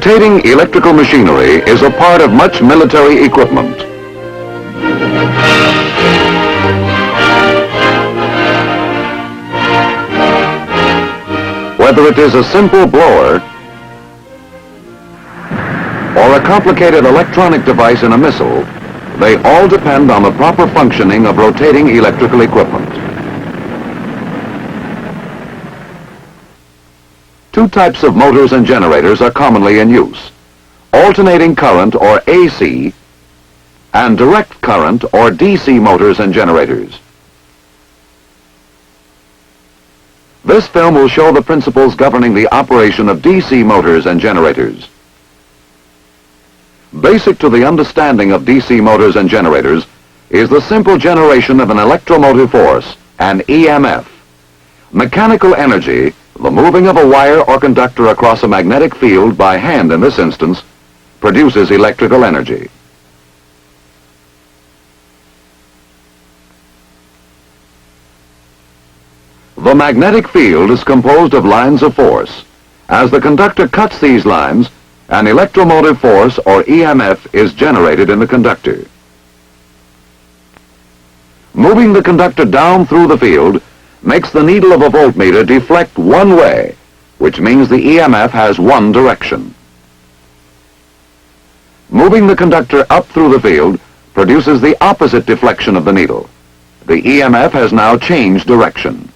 Rotating electrical machinery is a part of much military equipment. Whether it is a simple blower or a complicated electronic device in a missile, they all depend on the proper functioning of rotating electrical equipment. Two types of motors and generators are commonly in use: alternating current or AC and direct current or DC motors and generators. This film will show the principles governing the operation of DC motors and generators. Basic to the understanding of DC motors and generators is the simple generation of an electromotive force, an EMF. Mechanical energy, the moving of a wire or conductor across a magnetic field by hand in this instance, produces electrical energy. The magnetic field is composed of lines of force. As the conductor cuts these lines, an electromotive force or EMF is generated in the conductor. Moving the conductor down through the field makes the needle of a voltmeter deflect one way, which means the EMF has one direction. Moving the conductor up through the field produces the opposite deflection of the needle. The EMF has now changed direction.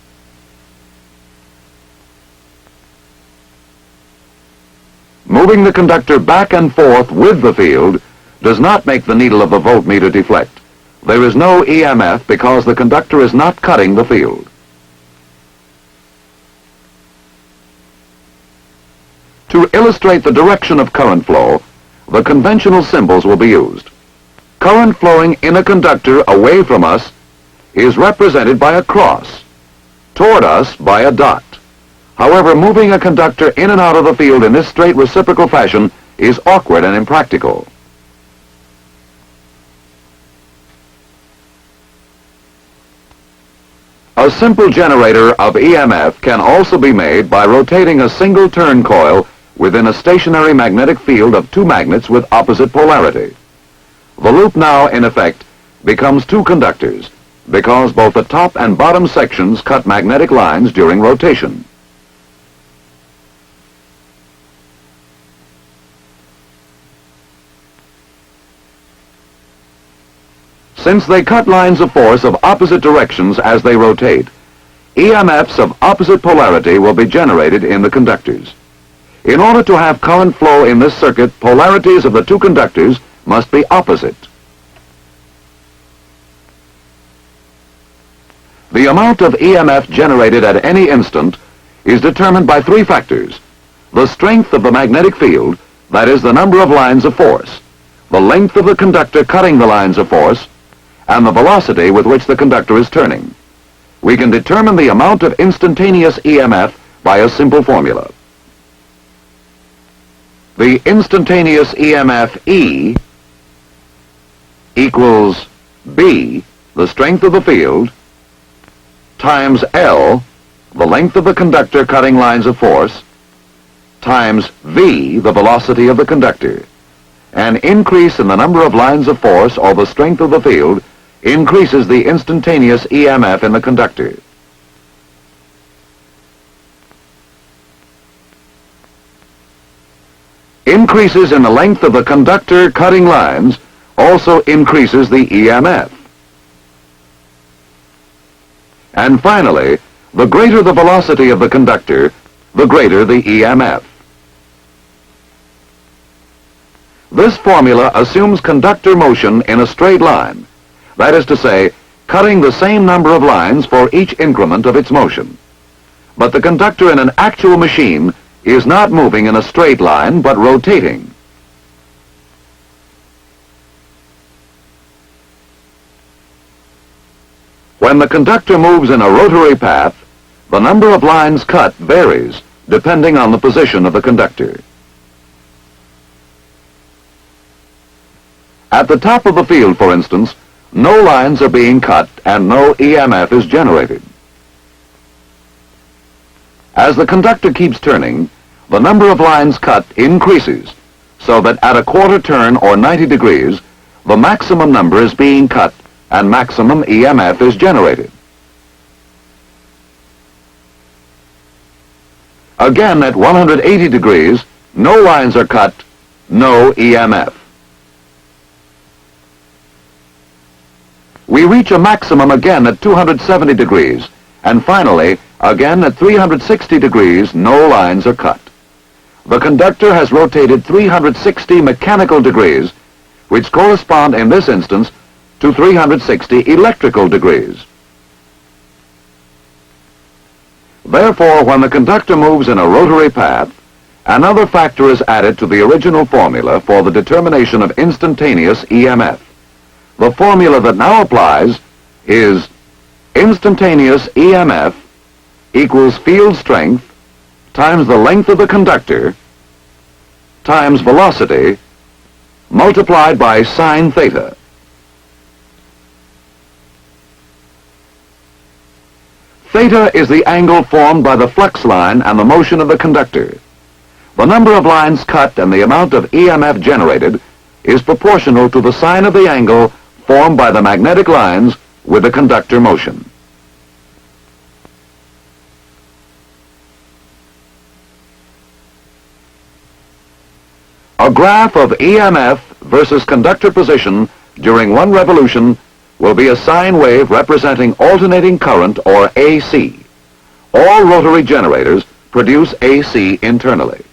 Moving the conductor back and forth with the field does not make the needle of the voltmeter deflect. There is no EMF because the conductor is not cutting the field. To illustrate the direction of current flow, the conventional symbols will be used. Current flowing in a conductor away from us is represented by a cross, toward us by a dot. However, moving a conductor in and out of the field in this straight reciprocal fashion is awkward and impractical. A simple generator of EMF can also be made by rotating a single turn coil within a stationary magnetic field of two magnets with opposite polarity. The loop now, in effect, becomes two conductors because both the top and bottom sections cut magnetic lines during rotation. Since they cut lines of force of opposite directions as they rotate, EMFs of opposite polarity will be generated in the conductors. In order to have current flow in this circuit, polarities of the two conductors must be opposite. The amount of EMF generated at any instant is determined by three factors: the strength of the magnetic field, that is, the number of lines of force, the length of the conductor cutting the lines of force, and the velocity with which the conductor is turning. We can determine the amount of instantaneous EMF by a simple formula. The instantaneous EMF E equals B, the strength of the field, times L, the length of the conductor cutting lines of force, times V, the velocity of the conductor. An increase in the number of lines of force or the strength of the field increases the instantaneous EMF in the conductor. Increases in the length of the conductor cutting lines also increases the EMF. And finally, the greater the velocity of the conductor, the greater the EMF. This formula assumes conductor motion in a straight line, that is to say, cutting the same number of lines for each increment of its motion. But the conductor in an actual machine is not moving in a straight line, but rotating. When the conductor moves in a rotary path, the number of lines cut varies depending on the position of the conductor. At the top of the field, for instance, no lines are being cut and no EMF is generated. As the conductor keeps turning, the number of lines cut increases so that at a quarter turn or 90 degrees, the maximum number is being cut and maximum EMF is generated. Again, at 180 degrees, no lines are cut, no EMF. We reach a maximum again at 270 degrees, and finally, again at 360 degrees, no lines are cut. The conductor has rotated 360 mechanical degrees, which correspond in this instance to 360 electrical degrees. Therefore, when the conductor moves in a rotary path, another factor is added to the original formula for the determination of instantaneous EMF. The formula that now applies is instantaneous EMF equals field strength times the length of the conductor times velocity multiplied by sine theta. Theta is the angle formed by the flux line and the motion of the conductor. The number of lines cut and the amount of EMF generated is proportional to the sine of the angle formed by the magnetic lines with the conductor motion. A graph of EMF versus conductor position during one revolution will be a sine wave representing alternating current, or AC. All rotary generators produce AC internally.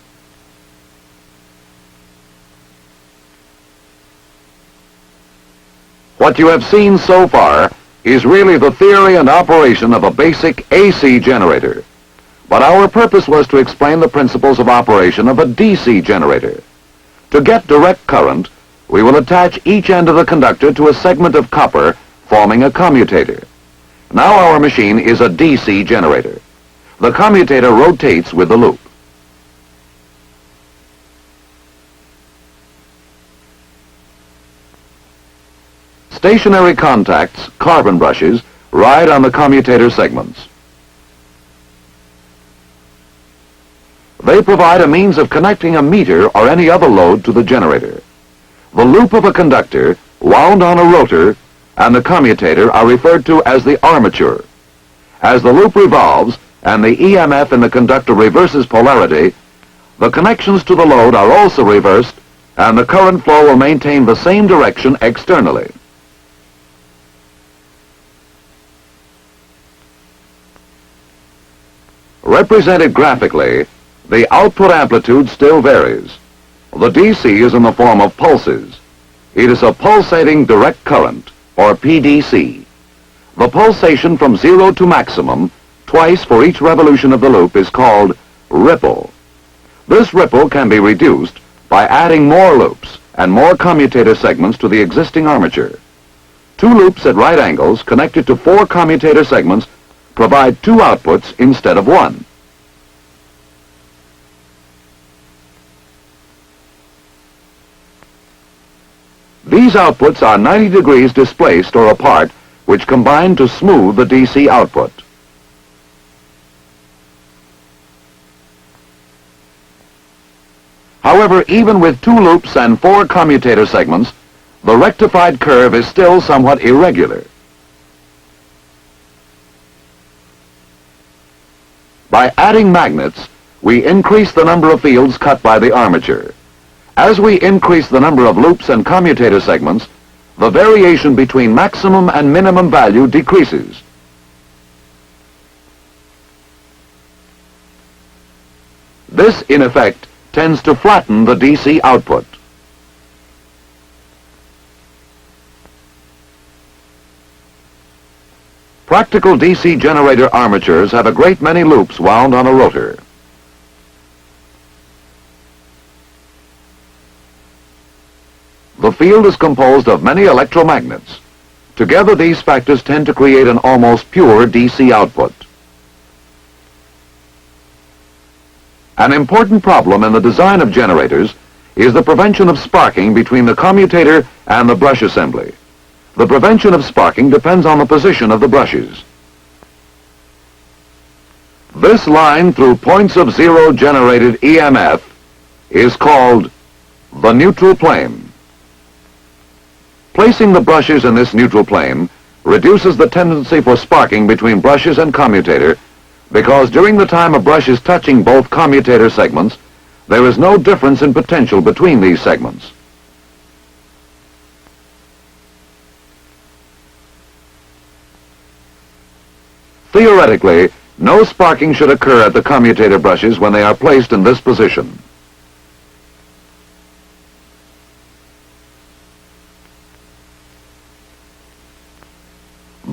What you have seen so far is really the theory and operation of a basic AC generator. But our purpose was to explain the principles of operation of a DC generator. To get direct current, we will attach each end of the conductor to a segment of copper, forming a commutator. Now our machine is a DC generator. The commutator rotates with the loop. Stationary contacts, carbon brushes, ride on the commutator segments. They provide a means of connecting a meter or any other load to the generator. The loop of a conductor, wound on a rotor, and the commutator are referred to as the armature. As the loop revolves and the EMF in the conductor reverses polarity, the connections to the load are also reversed, and the current flow will maintain the same direction externally. Represented graphically, the output amplitude still varies. The DC is in the form of pulses. It is a pulsating direct current, or PDC. The pulsation from 0 to maximum, twice for each revolution of the loop, is called ripple. This ripple can be reduced by adding more loops and more commutator segments to the existing armature. Two loops at right angles connected to four commutator segments provide two outputs instead of one. These outputs are 90 degrees displaced or apart, which combine to smooth the DC output. However, even with two loops and four commutator segments, the rectified curve is still somewhat irregular. By adding magnets, we increase the number of fields cut by the armature. As we increase the number of loops and commutator segments, the variation between maximum and minimum value decreases. This, in effect, tends to flatten the DC output. Practical DC generator armatures have a great many loops wound on a rotor. The field is composed of many electromagnets. Together, these factors tend to create an almost pure DC output. An important problem in the design of generators is the prevention of sparking between the commutator and the brush assembly. The prevention of sparking depends on the position of the brushes. This line through points of zero generated EMF is called The neutral plane. Placing the brushes in this neutral plane reduces the tendency for sparking between brushes and commutator, because during the time a brush is touching both commutator segments, there is no difference in potential between these segments. Theoretically, no sparking should occur at the commutator brushes when they are placed in this position.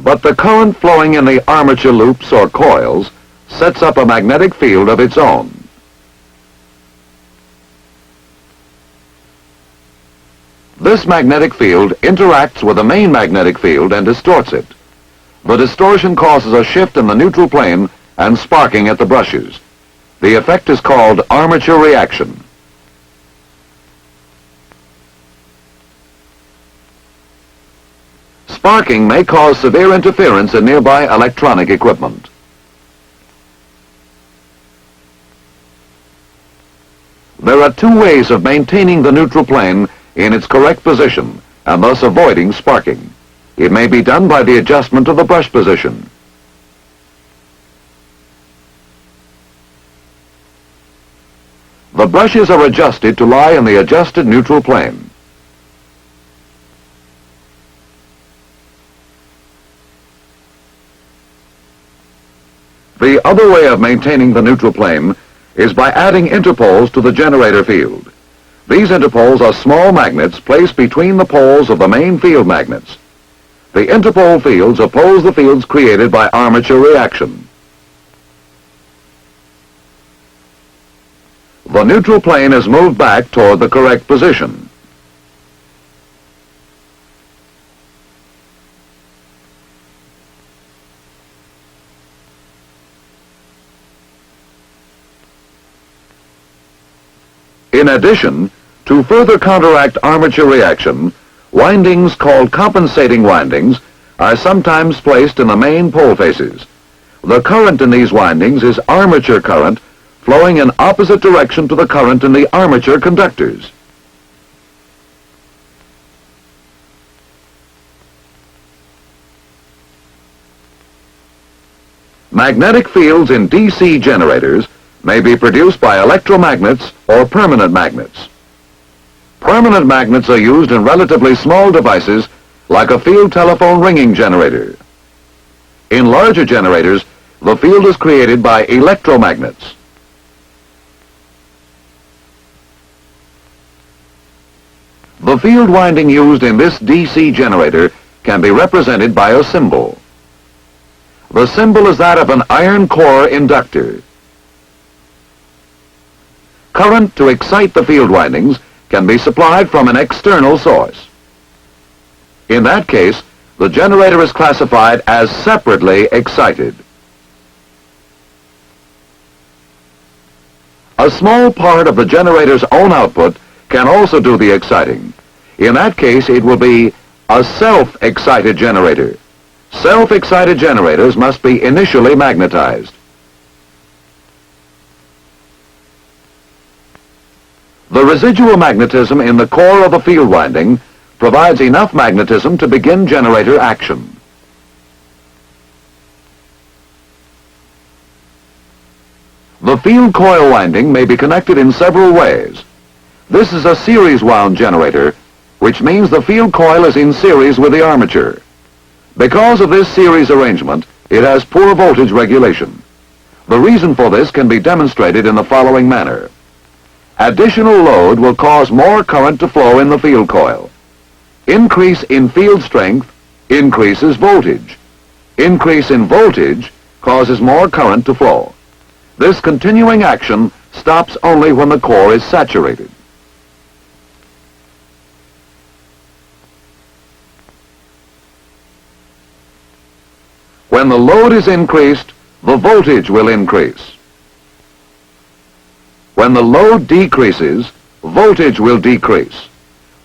But the current flowing in the armature loops or coils sets up a magnetic field of its own. This magnetic field interacts with the main magnetic field and distorts it. The distortion causes a shift in the neutral plane and sparking at the brushes. The effect is called armature reaction. Sparking may cause severe interference in nearby electronic equipment. There are two ways of maintaining the neutral plane in its correct position and thus avoiding sparking. It may be done by the adjustment of the brush position. The brushes are adjusted to lie in the adjusted neutral plane. The other way of maintaining the neutral plane is by adding interpoles to the generator field. These interpoles are small magnets placed between the poles of the main field magnets. The interpole fields oppose the fields created by armature reaction. The neutral plane is moved back toward the correct position. In addition, to further counteract armature reaction, windings called compensating windings are sometimes placed in the main pole faces. The current in these windings is armature current flowing in opposite direction to the current in the armature conductors. Magnetic fields in DC generators may be produced by electromagnets or permanent magnets. Permanent magnets are used in relatively small devices like a field telephone ringing generator. In larger generators, the field is created by electromagnets. The field winding used in this DC generator can be represented by a symbol. The symbol is that of an iron core inductor. Current to excite the field windings can be supplied from an external source. In that case, the generator is classified as separately excited. A small part of the generator's own output can also do the exciting. In that case, it will be a self-excited generator. Self-excited generators must be initially magnetized. The residual magnetism in the core of a field winding provides enough magnetism to begin generator action. The field coil winding may be connected in several ways. This is a series wound generator, which means the field coil is in series with the armature. Because of this series arrangement, it has poor voltage regulation. The reason for this can be demonstrated in the following manner. Additional load will cause more current to flow in the field coil. Increase in field strength increases voltage. Increase in voltage causes more current to flow. This continuing action stops only when the core is saturated. When the load is increased, the voltage will increase. When the load decreases, voltage will decrease.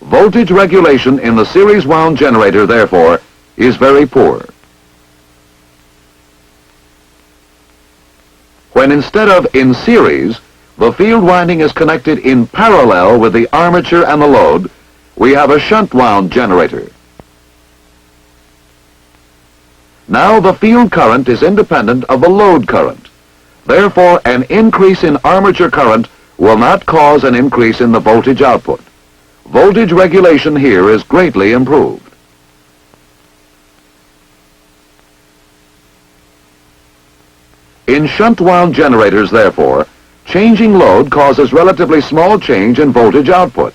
Voltage regulation in the series wound generator, therefore, is very poor. When instead of in series, the field winding is connected in parallel with the armature and the load, we have a shunt wound generator. Now the field current is independent of the load current. Therefore, an increase in armature current will not cause an increase in the voltage output. Voltage regulation here is greatly improved. In shunt wound generators, therefore, changing load causes relatively small change in voltage output.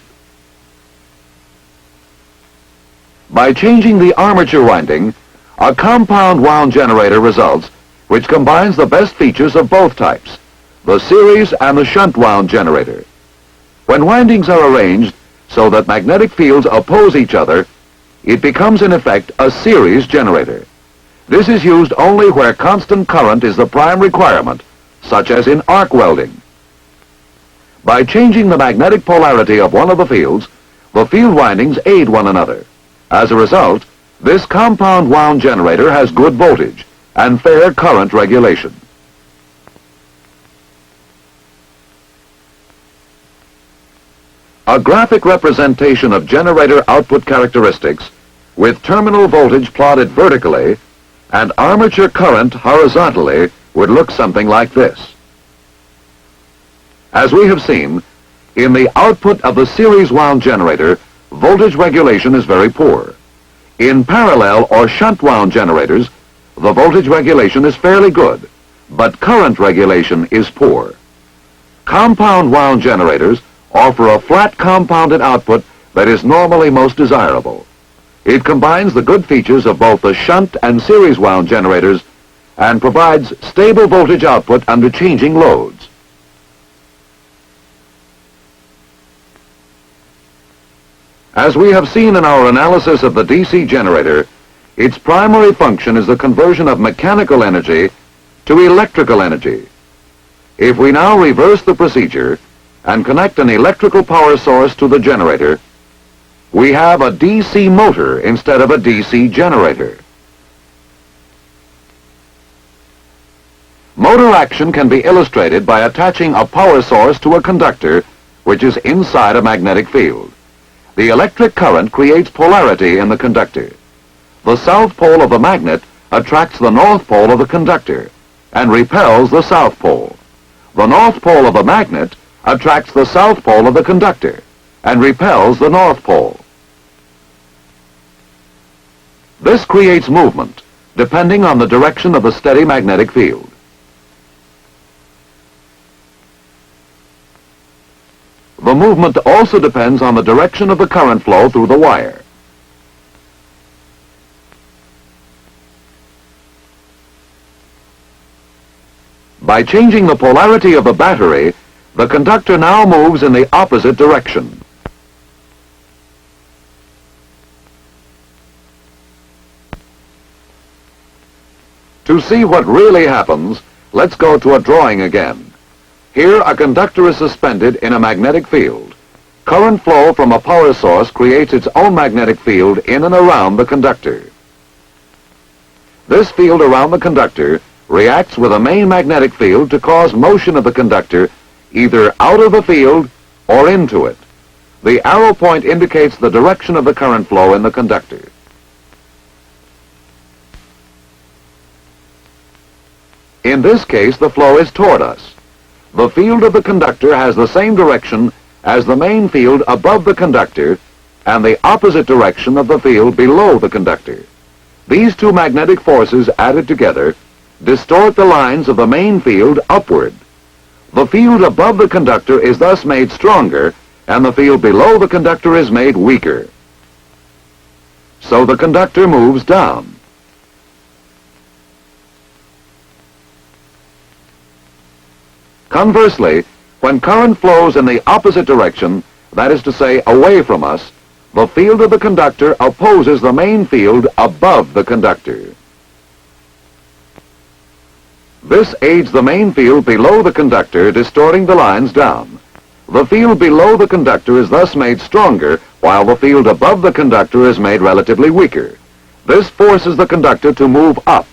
By changing the armature winding, a compound wound generator results, which combines the best features of both types, the series and the shunt wound generator. When windings are arranged so that magnetic fields oppose each other, it becomes in effect a series generator. This is used only where constant current is the prime requirement, such as in arc welding. By changing the magnetic polarity of one of the field windings aid one another. As a result, this compound wound generator has good voltage and fair current regulation. A graphic representation of generator output characteristics with terminal voltage plotted vertically and armature current horizontally would look something like this. As we have seen, in the output of the series wound generator, voltage regulation is very poor. In parallel or shunt wound generators, the voltage regulation is fairly good, but current regulation is poor. Compound wound generators offer a flat compounded output that is normally most desirable. It combines the good features of both the shunt and series wound generators and provides stable voltage output under changing loads. As we have seen in our analysis of the DC generator, its primary function is the conversion of mechanical energy to electrical energy. If we now reverse the procedure and connect an electrical power source to the generator, we have a DC motor instead of a DC generator. Motor action can be illustrated by attaching a power source to a conductor which is inside a magnetic field. The electric current creates polarity in the conductor. The south pole of the magnet attracts the north pole of the conductor and repels the south pole. The north pole of the magnet attracts the south pole of the conductor and repels the north pole. This creates movement depending on the direction of the steady magnetic field. The movement also depends on the direction of the current flow through the wire. By changing the polarity of the battery, the conductor now moves in the opposite direction. To see what really happens, let's go to a drawing again. Here, a conductor is suspended in a magnetic field. Current flow from a power source creates its own magnetic field in and around the conductor. This field around the conductor reacts with a main magnetic field to cause motion of the conductor either out of the field or into it. The arrow point indicates the direction of the current flow in the conductor. In this case, the flow is toward us. The field of the conductor has the same direction as the main field above the conductor and the opposite direction of the field below the conductor. These two magnetic forces added together distort the lines of the main field upward. The field above the conductor is thus made stronger and the field below the conductor is made weaker. So the conductor moves down. Conversely, when current flows in the opposite direction, that is to say, away from us, the field of the conductor opposes the main field above the conductor. This aids the main field below the conductor, distorting the lines down. The field below the conductor is thus made stronger, while the field above the conductor is made relatively weaker. This forces the conductor to move up.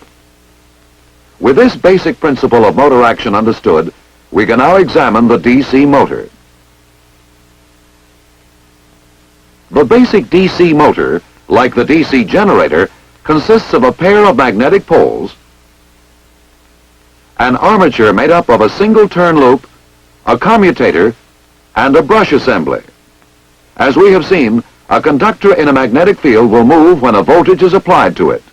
With this basic principle of motor action understood, we can now examine the DC motor. The basic DC motor, like the DC generator, consists of a pair of magnetic poles, an armature made up of a single turn loop, a commutator, and a brush assembly. As we have seen, a conductor in a magnetic field will move when a voltage is applied to it.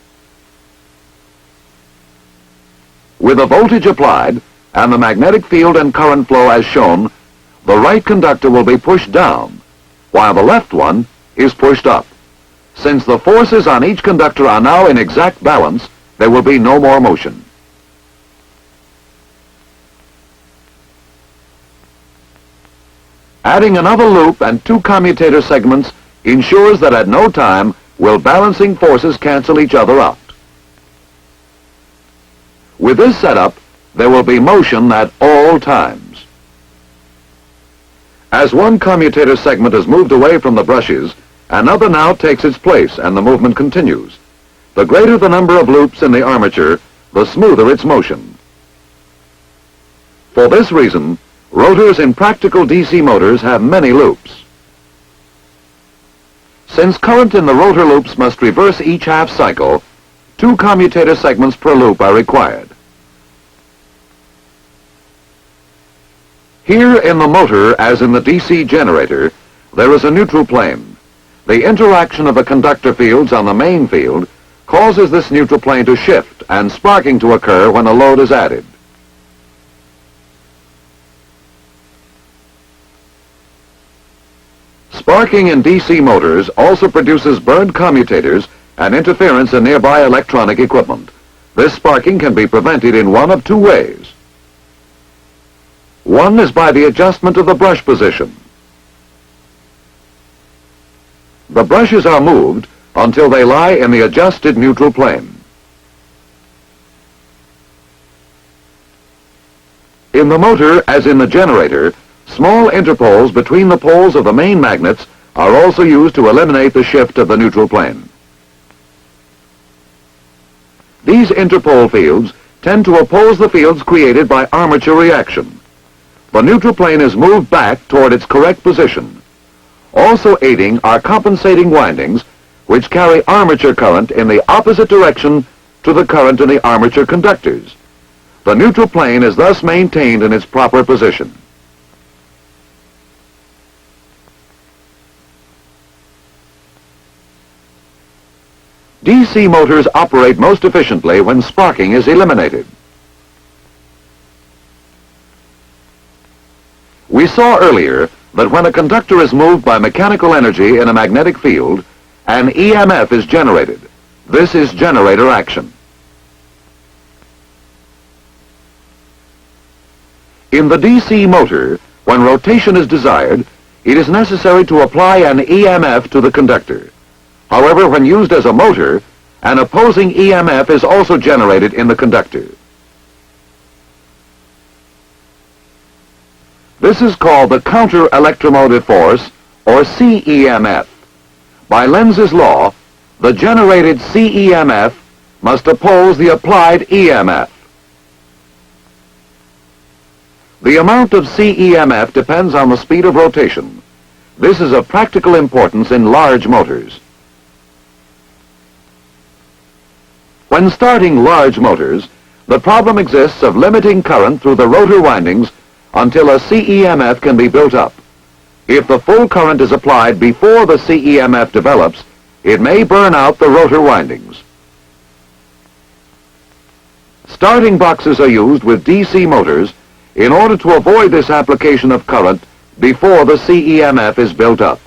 With a voltage applied and the magnetic field and current flow as shown, the right conductor will be pushed down, while the left one is pushed up. Since the forces on each conductor are now in exact balance, there will be no more motion. Adding another loop and two commutator segments ensures that at no time will balancing forces cancel each other out. With this setup, there will be motion at all times. As one commutator segment is moved away from the brushes, another now takes its place and the movement continues. The greater the number of loops in the armature, the smoother its motion. For this reason, rotors in practical DC motors have many loops. Since current in the rotor loops must reverse each half cycle, two commutator segments per loop are required. Here in the motor, as in the DC generator, there is a neutral plane. The interaction of the conductor fields on the main field causes this neutral plane to shift and sparking to occur when a load is added. Sparking in DC motors also produces burned commutators and interference in nearby electronic equipment. This sparking can be prevented in one of two ways. One is by the adjustment of the brush position. The brushes are moved until they lie in the adjusted neutral plane. In the motor, as in the generator, small interpoles between the poles of the main magnets are also used to eliminate the shift of the neutral plane. These interpole fields tend to oppose the fields created by armature reaction. The neutral plane is moved back toward its correct position. Also aiding are compensating windings, which carry armature current in the opposite direction to the current in the armature conductors. The neutral plane is thus maintained in its proper position. DC motors operate most efficiently when sparking is eliminated. We saw earlier that when a conductor is moved by mechanical energy in a magnetic field, an EMF is generated. This is generator action. In the DC motor, when rotation is desired, it is necessary to apply an EMF to the conductor. However, when used as a motor, an opposing EMF is also generated in the conductor. This is called the counter-electromotive force, or CEMF. By Lenz's law, the generated CEMF must oppose the applied EMF. The amount of CEMF depends on the speed of rotation. This is of practical importance in large motors. When starting large motors, the problem exists of limiting current through the rotor windings until a CEMF can be built up. If the full current is applied before the CEMF develops, it may burn out the rotor windings. Starting boxes are used with DC motors in order to avoid this application of current before the CEMF is built up.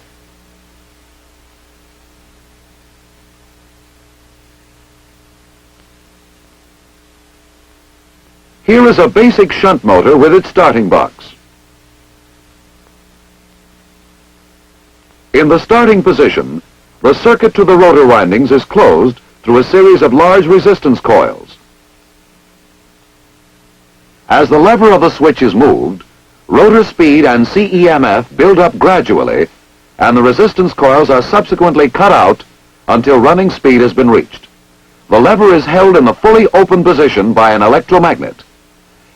Here is a basic shunt motor with its starting box. In the starting position, the circuit to the rotor windings is closed through a series of large resistance coils. As the lever of the switch is moved, rotor speed and CEMF build up gradually, and the resistance coils are subsequently cut out until running speed has been reached. The lever is held in the fully open position by an electromagnet.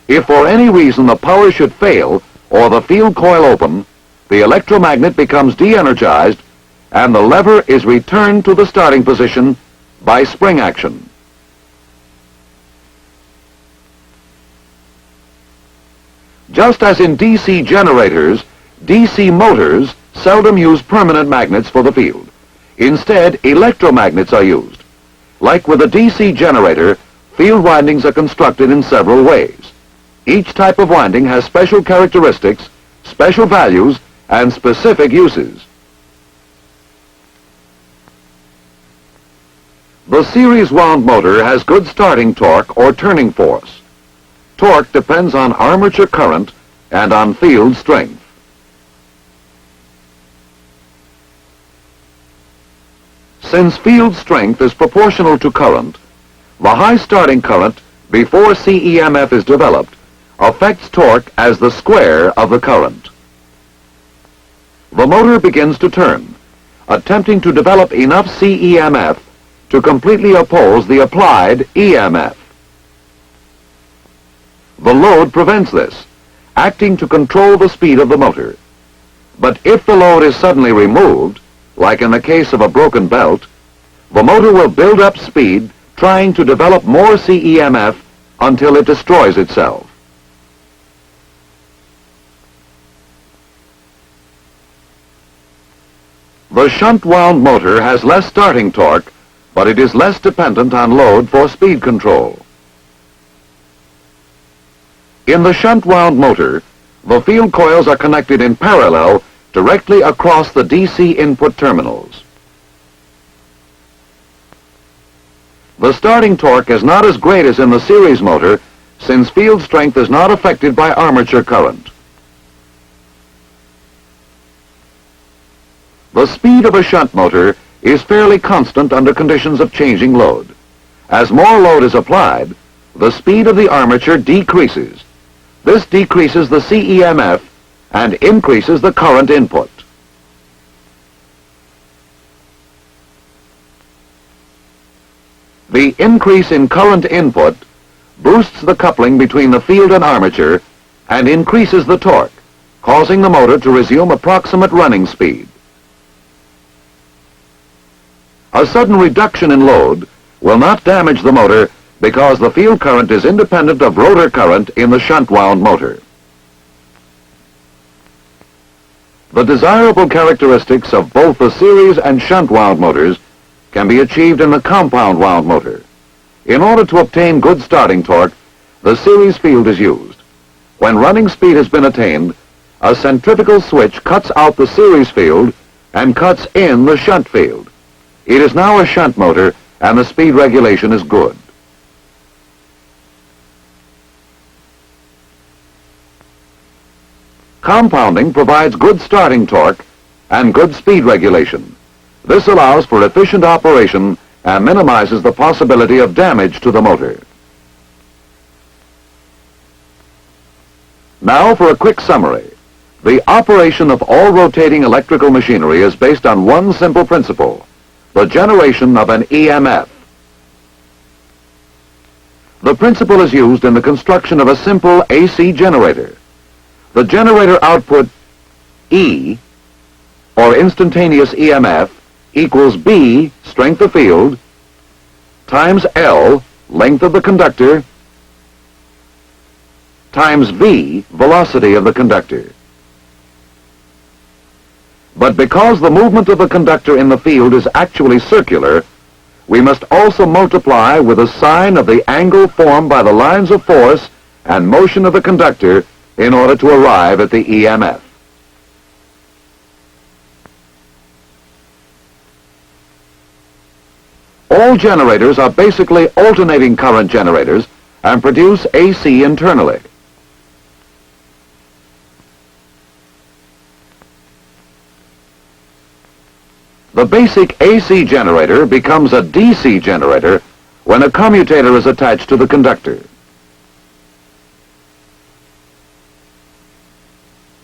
If for any reason the power should fail or the field coil open, the electromagnet becomes de-energized and the lever is returned to the starting position by spring action. Just as in DC generators, DC motors seldom use permanent magnets for the field. Instead, electromagnets are used. Like with a DC generator, field windings are constructed in several ways. Each type of winding has special characteristics, special values, and specific uses. The series wound motor has good starting torque or turning force. Torque depends on armature current and on field strength. Since field strength is proportional to current, the high starting current before CEMF is developed affects torque as the square of the current. The motor begins to turn, attempting to develop enough CEMF to completely oppose the applied EMF. The load prevents this, acting to control the speed of the motor. But if the load is suddenly removed, like in the case of a broken belt, the motor will build up speed trying to develop more CEMF until it destroys itself. The shunt wound motor has less starting torque, but it is less dependent on load for speed control. In the shunt wound motor, the field coils are connected in parallel directly across the DC input terminals. The starting torque is not as great as in the series motor since field strength is not affected by armature current. The speed of a shunt motor is fairly constant under conditions of changing load. As more load is applied, the speed of the armature decreases. This decreases the CEMF and increases the current input. The increase in current input boosts the coupling between the field and armature and increases the torque, causing the motor to resume approximate running speed. A sudden reduction in load will not damage the motor because the field current is independent of rotor current in the shunt wound motor. The desirable characteristics of both the series and shunt wound motors can be achieved in the compound wound motor. In order to obtain good starting torque, the series field is used. When running speed has been attained, a centrifugal switch cuts out the series field and cuts in the shunt field. It is now a shunt motor and the speed regulation is good. Compounding provides good starting torque and good speed regulation. This allows for efficient operation and minimizes the possibility of damage to the motor. Now for a quick summary. The operation of all rotating electrical machinery is based on one simple principle: the generation of an EMF. The principle is used in the construction of a simple AC generator. The generator output E, or instantaneous EMF, equals B, strength of field, times L, length of the conductor, times V, velocity of the conductor. But because the movement of the conductor in the field is actually circular, we must also multiply with a sine of the angle formed by the lines of force and motion of the conductor in order to arrive at the EMF. All generators are basically alternating current generators and produce AC internally. The basic AC generator becomes a DC generator when a commutator is attached to the conductor.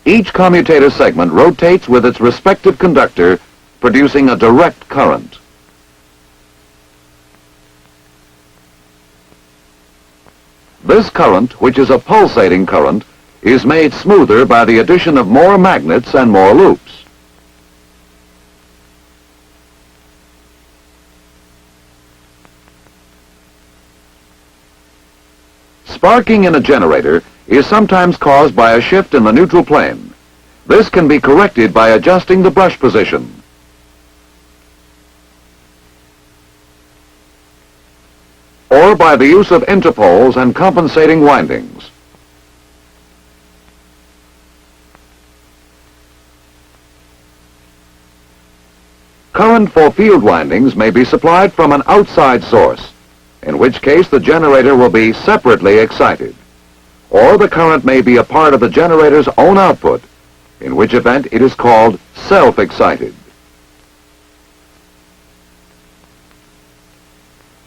Each commutator segment rotates with its respective conductor, producing a direct current. This current, which is a pulsating current, is made smoother by the addition of more magnets and more loops. Sparking in a generator is sometimes caused by a shift in the neutral plane. This can be corrected by adjusting the brush position. Or by the use of interpoles and compensating windings. Current for field windings may be supplied from an outside source, in which case the generator will be separately excited. Or the current may be a part of the generator's own output, in which event it is called self-excited.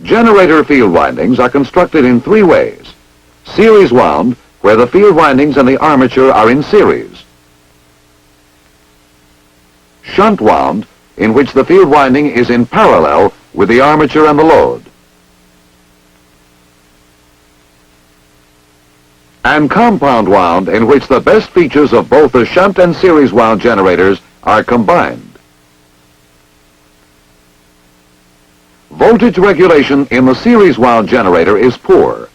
Generator field windings are constructed in three ways. Series wound, where the field windings and the armature are in series. Shunt wound, in which the field winding is in parallel with the armature and the load. And compound wound, in which the best features of both the shunt and series wound generators are combined. Voltage regulation in the series wound generator is poor.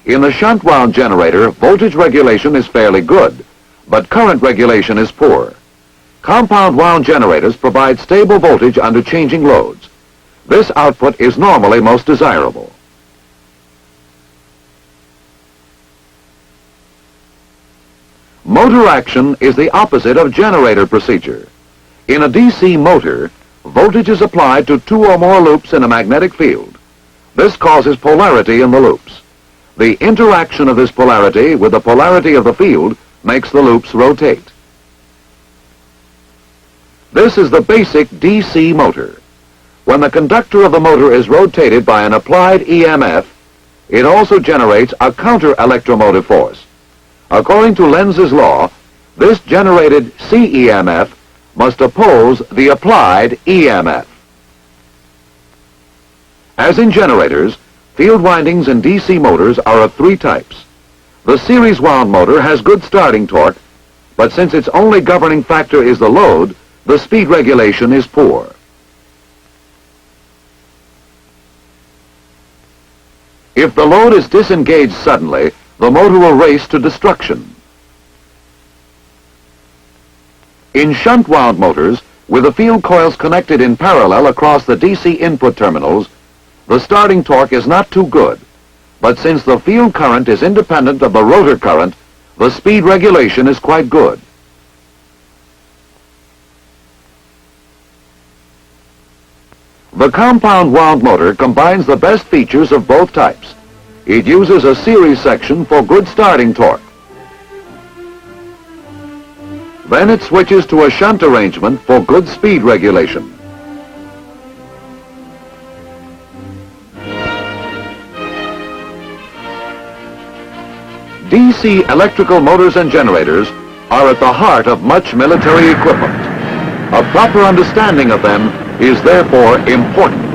In the shunt wound generator, voltage regulation is fairly good, but current regulation is poor. Compound wound generators provide stable voltage under changing loads. This output is normally most desirable. Motor action is the opposite of generator procedure. In a DC motor, voltage is applied to two or more loops in a magnetic field. This causes polarity in the loops. The interaction of this polarity with the polarity of the field makes the loops rotate. This is the basic DC motor. When the conductor of the motor is rotated by an applied EMF, it also generates a counter-electromotive force. According to Lenz's law, this generated CEMF must oppose the applied EMF. As in generators, field windings in DC motors are of three types. The series wound motor has good starting torque, but since its only governing factor is the load, the speed regulation is poor. If the load is disengaged suddenly, the motor will race to destruction. In shunt wound motors, with the field coils connected in parallel across the DC input terminals, the starting torque is not too good, but since the field current is independent of the rotor current, the speed regulation is quite good. The compound wound motor combines the best features of both types. It uses a series section for good starting torque. Then it switches to a shunt arrangement for good speed regulation. DC electrical motors and generators are at the heart of much military equipment. A proper understanding of them is therefore important.